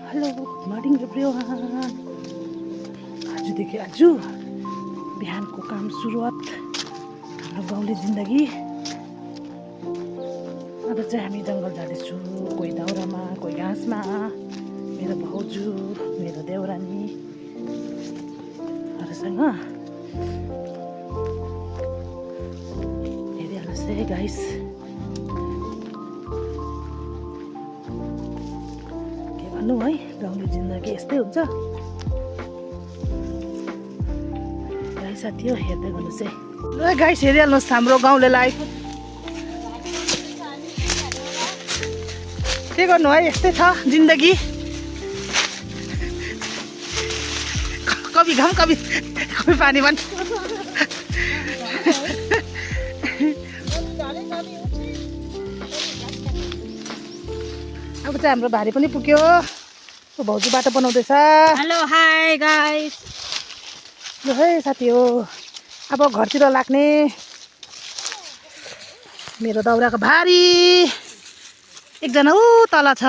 Hello good morning everyone. आज बिहानको काम सुरुवात हाम्रो गाउँले जिन्दगी। अब चाहिँ हामी जङ्गल जाँदैछु, कोही दाउरामा कोही घाँसमा। मेरो भाउजू मेरो देउरानीहरूसँग हेरिहाल्नुहोस् है गाइस। भन्नु है, गाउँले जिन्दगी यस्तै हुन्छ। गाई साथी हो, हेर्दै गर्नुहोस् है। ल गाइस हेरिहाल्नुहोस् हाम्रो गाउँले लाइफ। के गर्नु है, यस्तै छ जिन्दगी। कभी घाम कभी पानी भन्छ। अब चाहिँ हाम्रो भारी पनि पुग्यो। भाउजू बाटो बनाउँदैछ। Hello hi guys. ल है साथी हो, अब घरतिर लाग्ने। मेरो दाउराको भारी एकजना ऊ तल छ।